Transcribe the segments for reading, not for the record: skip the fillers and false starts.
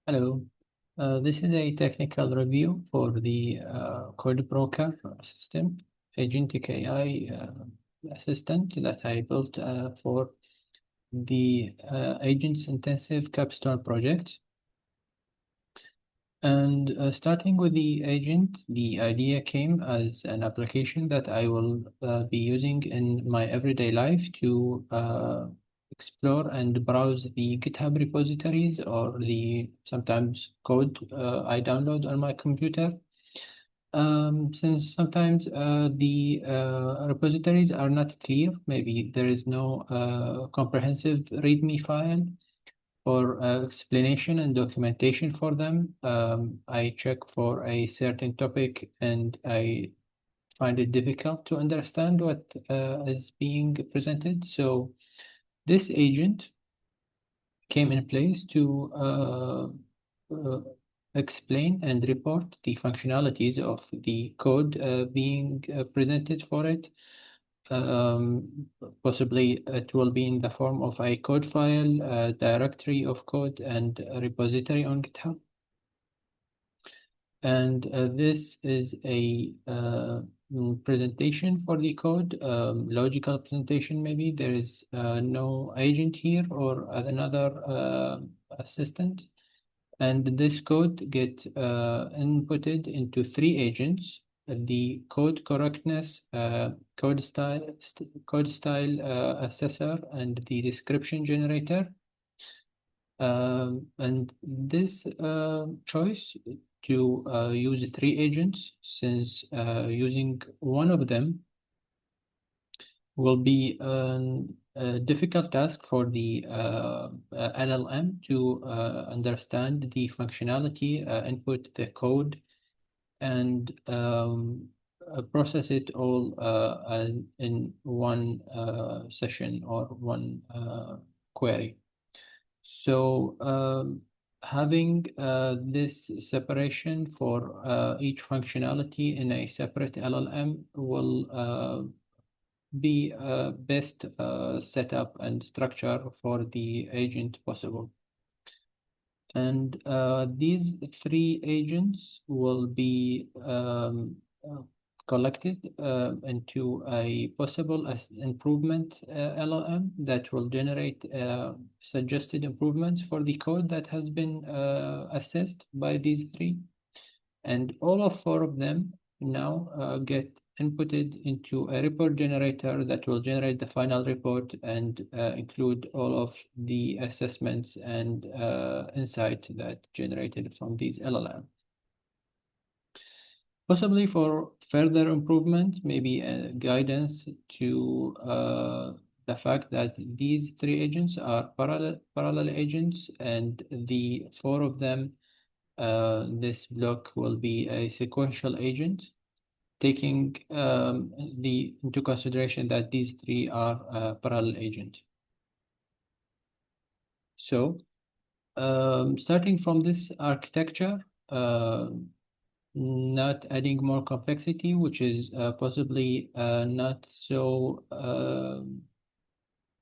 Hello. This is a technical review for the code broker system, agentic AI assistant that I built for the agents intensive Capstone project. And starting with the agent, the idea came as an application that I will be using in my everyday life to explore and browse the GitHub repositories or the sometimes code I download on my computer. Since sometimes the repositories are not clear, maybe there is no comprehensive README file for explanation and documentation for them. I check for a certain topic and I find it difficult to understand what is being presented. So this agent came in place to explain and report the functionalities of the code being presented for it. Possibly it will be in the form of a code file, a directory of code, and a repository on GitHub. And this is a presentation for the code, logical presentation maybe. There is no agent here or another assistant. And this code get inputted into three agents: the code correctness, code style assessor, and the description generator. And this choice to use three agents, since using one of them will be a difficult task for the LLM to understand the functionality, input the code, and process it all in one session or one query. So having this separation for each functionality in a separate LLM will be best setup and structure for the agent possible. And these three agents will be collected into a possible improvement LLM that will generate suggested improvements for the code that has been assessed by these three. And all of four of them now get inputted into a report generator that will generate the final report and include all of the assessments and insight that generated from these LLM. Possibly for further improvement, maybe guidance to the fact that these three agents are parallel agents, and the four of them, this block will be a sequential agent, taking into consideration that these three are parallel agents. So starting from this architecture, not adding more complexity, which is possibly not so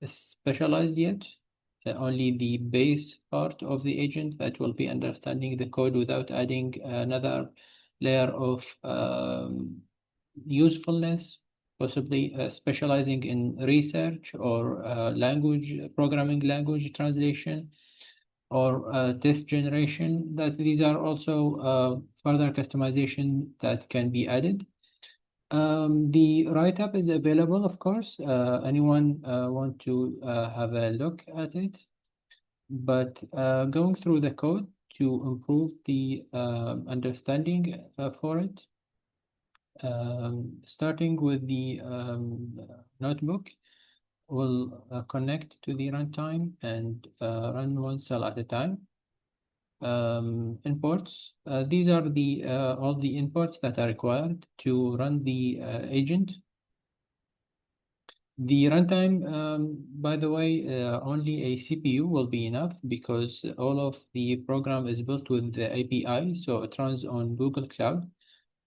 specialized yet. Only the base part of the agent that will be understanding the code without adding another layer of usefulness, possibly specializing in research or programming language translation or test generation. That these are also further customization that can be added. The write-up is available, of course. Anyone want to have a look at it, but going through the code to improve the understanding for it. Starting with the notebook, we'll connect to the runtime and run one cell at a time. Imports. These are the all the inputs that are required to run the agent. The runtime, by the way, only a CPU will be enough because all of the program is built with the API, so it runs on Google Cloud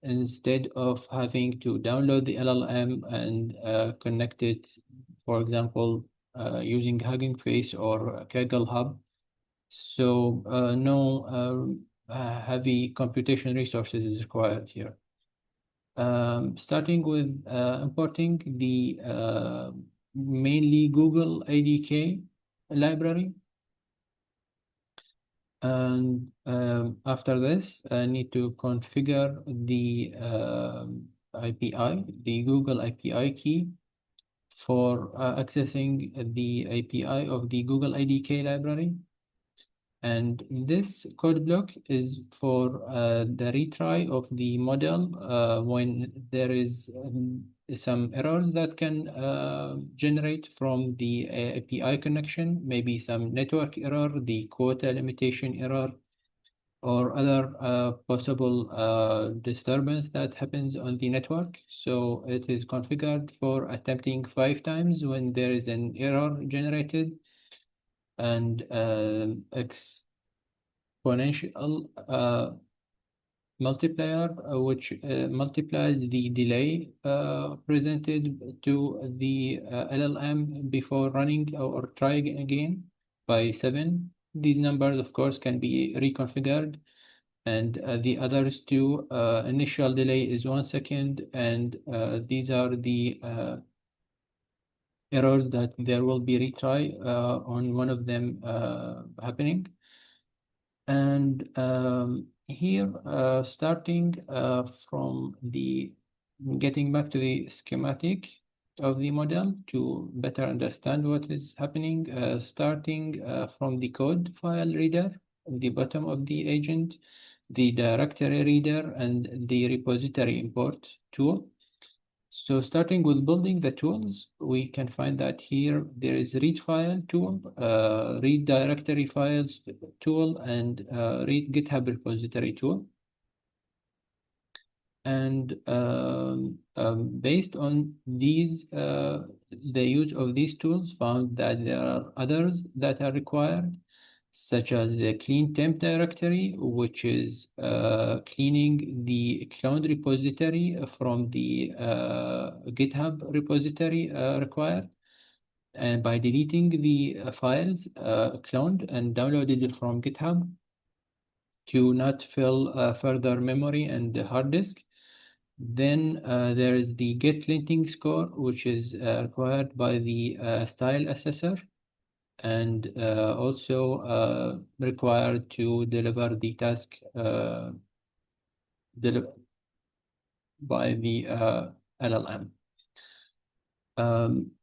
instead of having to download the LLM and connect it, for example, using Hugging Face or Kaggle Hub. So no heavy computation resources is required here. Starting with importing the mainly Google ADK library. And after this, I need to configure the API, the Google API key for accessing the API of the Google IDK library. And this code block is for the retry of the model when there is some errors that can generate from the API connection, maybe some network error, the quota limitation error, or other possible disturbance that happens on the network. So it is configured for attempting 5 times when there is an error generated, and exponential multiplier, which multiplies the delay presented to the LLM before running or trying again by 7. These numbers, of course, can be reconfigured, and the others two, initial delay is 1 second, and these are the errors that there will be retry on one of them happening. And here, starting from the getting back to the schematic of the model to better understand what is happening, starting from the code file reader at the bottom of the agent, the directory reader, and the repository import tool. So starting with building the tools, we can find that here there is read file tool, read directory files tool, and read GitHub repository tool. And based on these, the use of these tools found that there are others that are required, such as the clean temp directory, which is cleaning the cloned repository from the GitHub repository required. And by deleting the files cloned and downloaded from GitHub to not fill further memory and the hard disk. Then there is the get linting score, which is required by the style assessor, and also required to deliver the task by the LLM.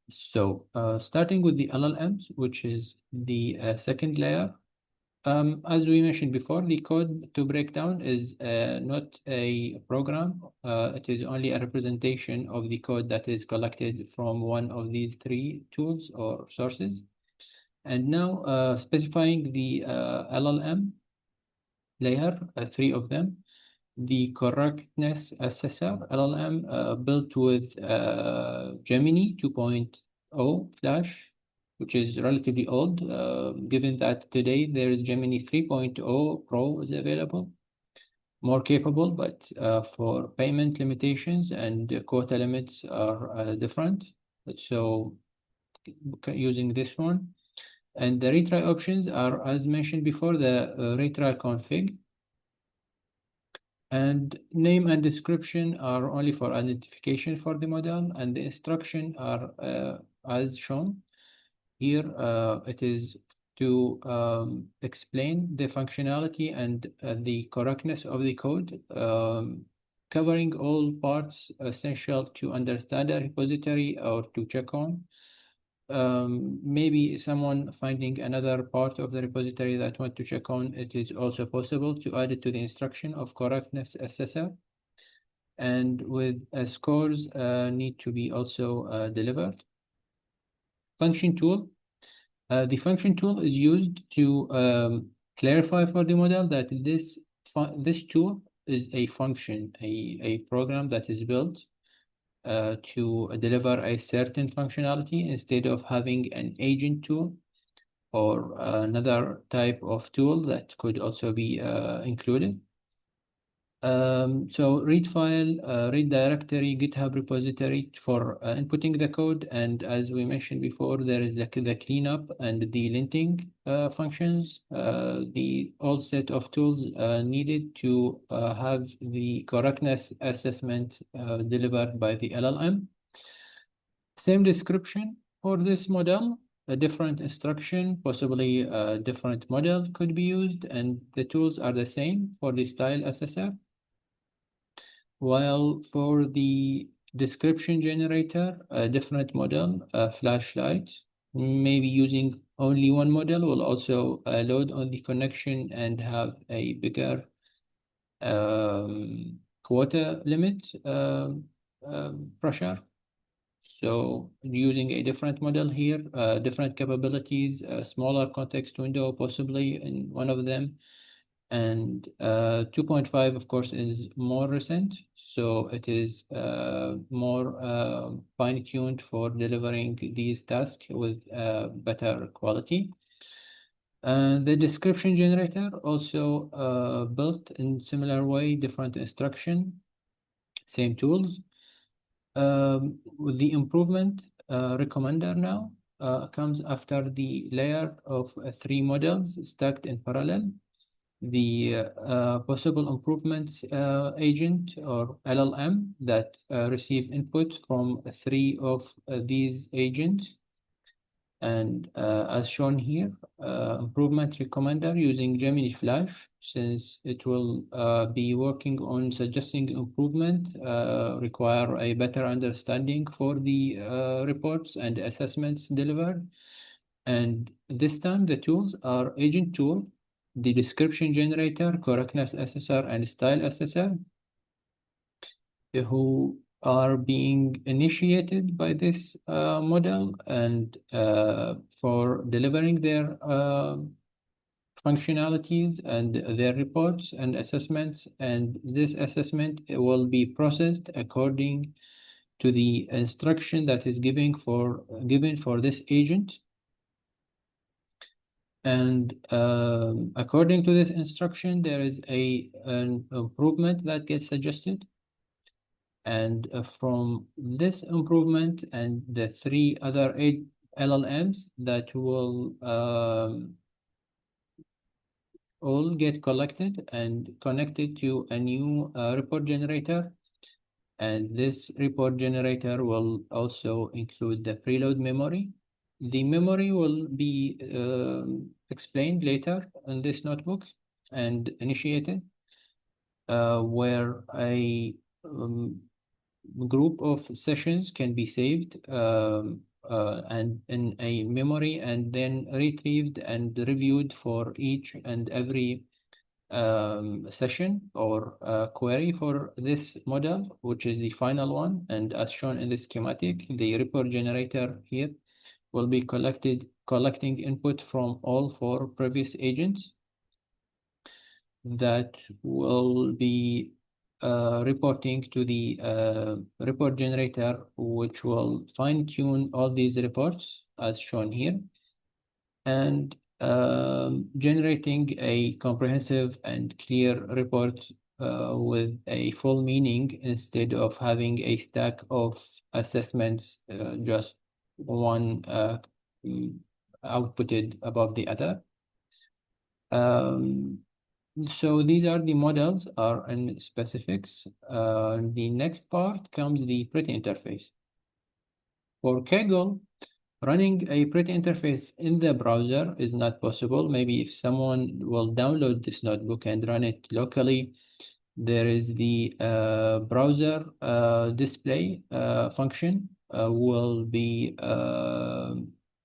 Starting with the LLMs, which is the second layer. As we mentioned before, the code to break down is not a program. It is only a representation of the code that is collected from one of these 3 tools or sources. And now specifying the LLM layer, 3 of them, the correctness assessor LLM built with Gemini 2.0 Flash, which is relatively old, given that today there is Gemini 3.0 Pro is available, more capable, but for payment limitations and quota limits are different. So using this one. And the retry options are, as mentioned before, the retry config. And name and description are only for identification for the model, and the instruction are as shown. Here it is to explain the functionality and the correctness of the code, covering all parts essential to understand a repository or to check on. Maybe someone finding another part of the repository that want to check on, it is also possible to add it to the instruction of correctness assessor. And with scores need to be also delivered. Function tool. The function tool is used to clarify for the model that this tool is a function, a program that is built to deliver a certain functionality instead of having an agent tool or another type of tool that could also be included. So read file, read directory, GitHub repository for inputting the code. And as we mentioned before, there is the cleanup and the linting functions, the all set of tools needed to have the correctness assessment delivered by the LLM. Same description for this model, a different instruction, possibly a different model could be used, and the tools are the same for the style assessor. While for the description generator, a different model, a flashlight, maybe using only one model will also load on the connection and have a bigger quota limit pressure. So using a different model here, different capabilities, a smaller context window possibly in one of them. And 2.5, of course, is more recent. So it is more fine-tuned for delivering these tasks with better quality. The description generator also built in similar way, different instruction, same tools. With the improvement recommender now comes after the layer of three models stacked in parallel. The possible improvements agent or LLM that receive input from three of these agents. And as shown here, improvement recommender using Gemini Flash, since it will be working on suggesting improvement, require a better understanding for the reports and assessments delivered. And this time the tools are agent tool, the description generator, correctness assessor, and style assessor, who are being initiated by this model and for delivering their functionalities and their reports and assessments. And this assessment will be processed according to the instruction that is given for this agent. And according to this instruction, there is an improvement that gets suggested. And from this improvement and the three other eight LLMs that will all get collected and connected to a new report generator. And this report generator will also include the preload memory. The memory will be explained later in this notebook and initiated, where a group of sessions can be saved and in a memory and then retrieved and reviewed for each and every session or query for this model, which is the final one. And as shown in the schematic, the report generator here will be collecting input from all four previous agents that will be reporting to the report generator, which will fine-tune all these reports as shown here, and generating a comprehensive and clear report with a full meaning instead of having a stack of assessments, just one outputted above the other. So these are the models are in specifics. The next part comes the pretty interface. For Kaggle, running a pretty interface in the browser is not possible. Maybe if someone will download this notebook and run it locally, there is the browser display function will be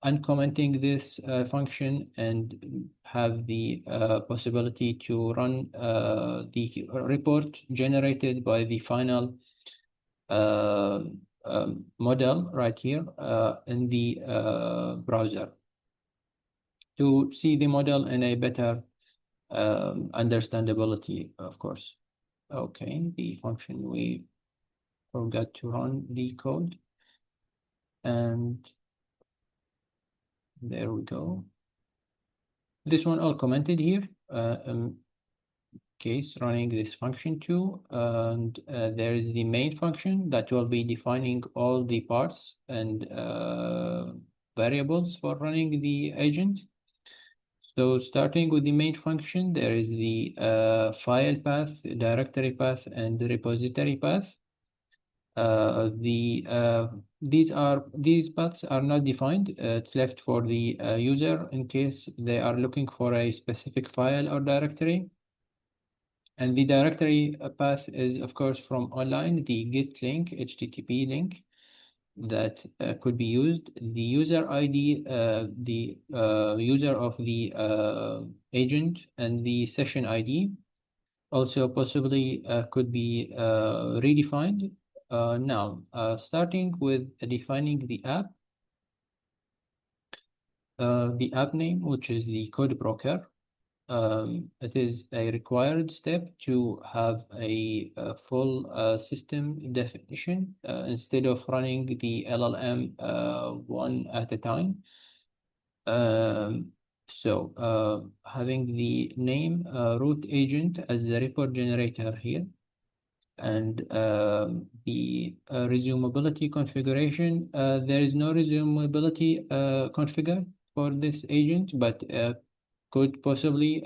uncommenting this function and have the possibility to run the report generated by the final model right here in the browser to see the model in a better understandability, of course. Okay, the function we forgot to run the code, and there we go. This one all commented here. case, running this function too. And there is the main function that will be defining all the parts and variables for running the agent. So starting with the main function, there is the file path, directory path, and the repository path. These paths are not defined. It's left for the user in case they are looking for a specific file or directory. And the directory path is, of course, from online, the Git link, HTTP link that could be used. The user ID, the user of the agent, and the session ID also possibly could be redefined. Now, starting with defining the app name, which is the code broker. It is a required step to have a full system definition instead of running the LLM one at a time. Um, Having the name root agent as the report generator here, and the resumability configuration. There is no resumability configured for this agent, but could possibly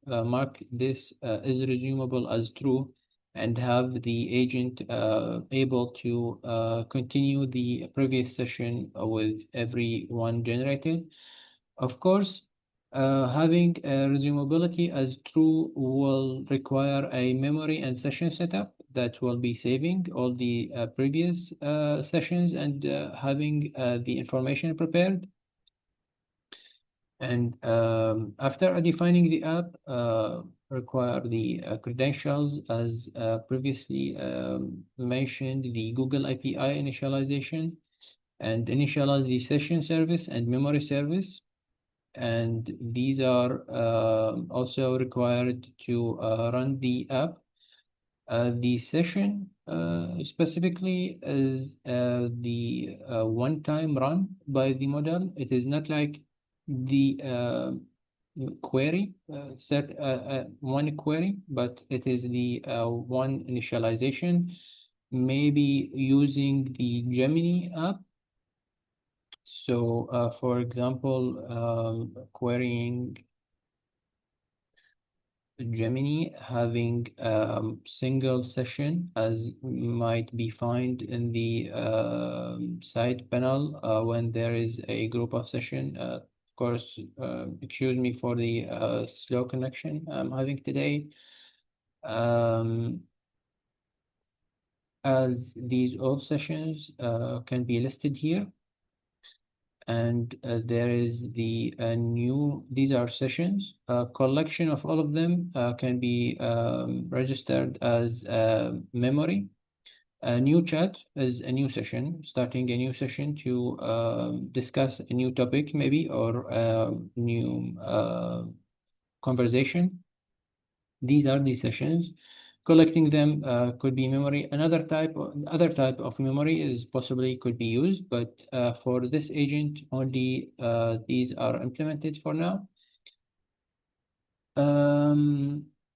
mark this is resumable as true and have the agent able to continue the previous session with every one generated. Of course, having resumability as true will require a memory and session setup that will be saving all the previous sessions and having the information prepared. And after defining the app, require the credentials as previously mentioned, the Google API initialization, and initialize the session service and memory service. And these are also required to run the app. The session specifically is the one-time run by the model. It is not like the query, set one query, but it is the one initialization, maybe using the Gemini app. So, for example, querying Gemini, having single session as might be found in the side panel when there is a group of session. Of course, excuse me for the slow connection I'm having today. As these all sessions can be listed here. And there is the these are sessions. A collection of all of them can be registered as memory. A new chat is a new session, starting a new session to discuss a new topic, maybe, or new conversation. These are the sessions. Collecting them could be memory. Other type of memory is possibly could be used, but for this agent, only these are implemented for now.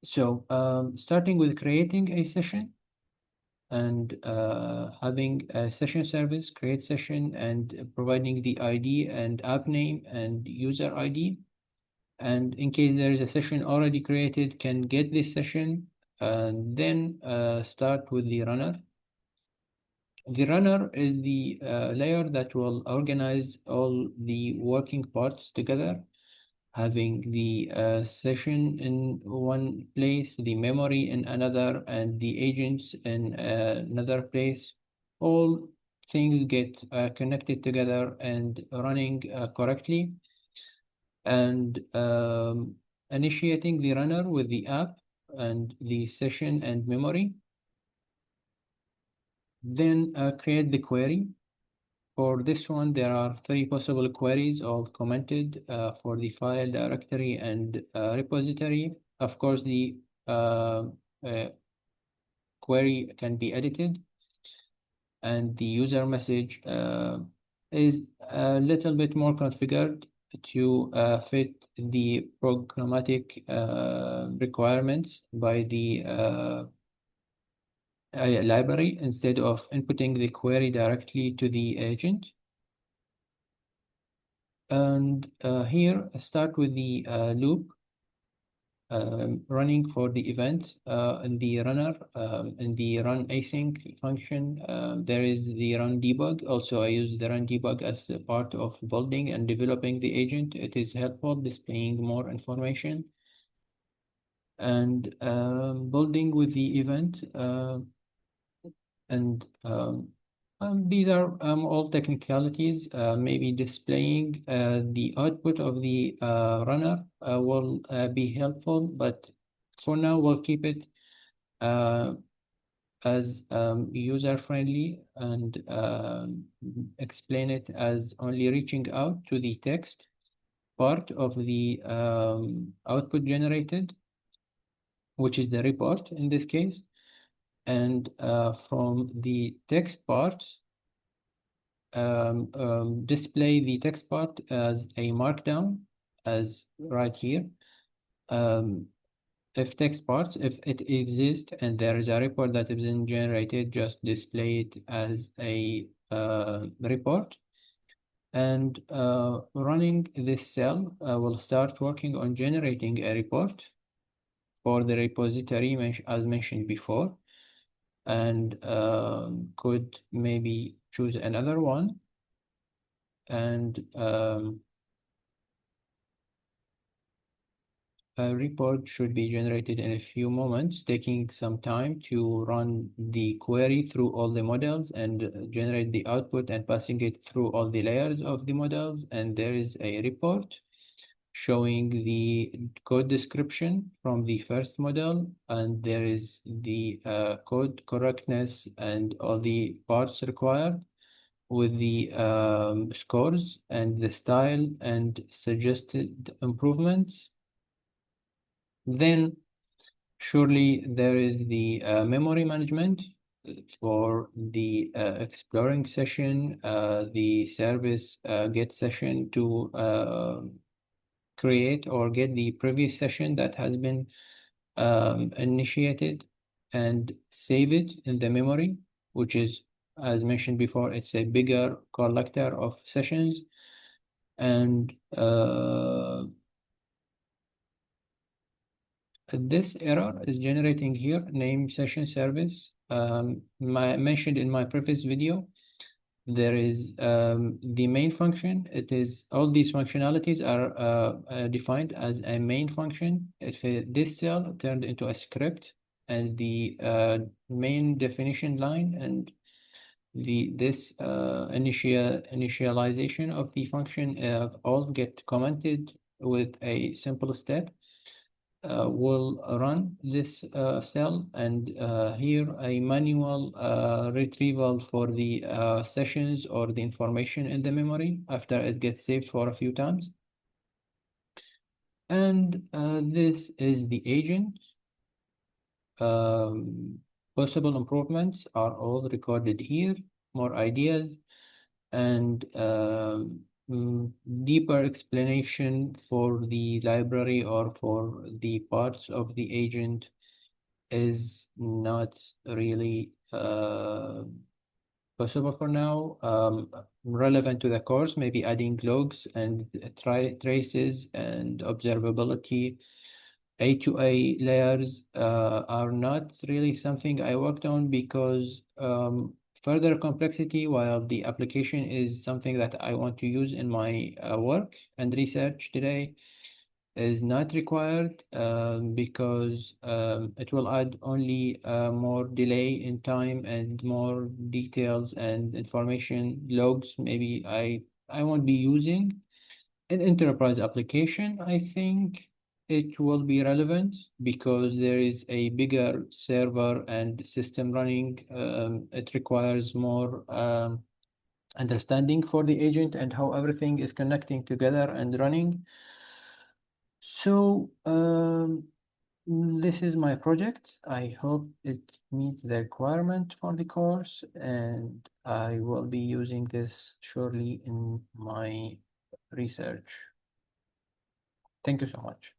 Starting with creating a session and having a session service, create session, and providing the ID and app name and user ID. And in case there is a session already created, can get this session and then start with the runner. The runner is the layer that will organize all the working parts together, having the session in one place, the memory in another, and the agents in another place. All things get connected together and running correctly. And initiating the runner with the app and the session and memory. Then create the query. For this one, there are 3 possible queries, all commented for the file, directory, and repository. Of course, the uh, query can be edited, and the user message is a little bit more configured. to fit the programmatic requirements by the library instead of inputting the query directly to the agent. And here, start with the loop running for the event in the runner in the run async function. There is the run debug. Also, I use the run debug as a part of building and developing the agent. It is helpful displaying more information and building with the event. And these are all technicalities. Maybe displaying the output of the runner will be helpful, but for now we'll keep it uh, as user-friendly and explain it as only reaching out to the text part of the output generated, which is the report in this case. And from the text part, display the text part as a markdown, as right here. If text parts, if it exists and there is a report that is been generated, just display it as a report. And running this cell will start working on generating a report for the repository as mentioned before, and could maybe choose another one. And a report should be generated in a few moments, taking some time to run the query through all the models and generate the output and passing it through all the layers of the models. And there is a report showing the code description from the first model, and there is the code correctness and all the parts required with the scores and the style and suggested improvements. Then surely there is the memory management for the exploring session, the service get session to create or get the previous session that has been initiated and save it in the memory, which is, as mentioned before, it's a bigger collector of sessions. And this error is generating here name session service. Mentioned in my previous video, there is the main function. It is all these functionalities are defined as a main function. If this cell turned into a script and the main definition line and this initialization of the function all get commented with a simple step, will run this cell, and here a manual retrieval for the sessions or the information in the memory after it gets saved for a few times. And this is the agent. Possible improvements are all recorded here, more ideas, and deeper explanation for the library or for the parts of the agent is not really possible for now. Relevant to the course, maybe adding logs and traces and observability. A2A layers are not really something I worked on because further complexity, while the application is something that I want to use in my work and research today, is not required because it will add only more delay in time and more details and information logs. Maybe I won't be using an enterprise application. I think it will be relevant because there is a bigger server and system running. It requires more understanding for the agent and how everything is connecting together and running. So this is my project. I hope it meets the requirement for the course, and I will be using this surely in my research. Thank you so much.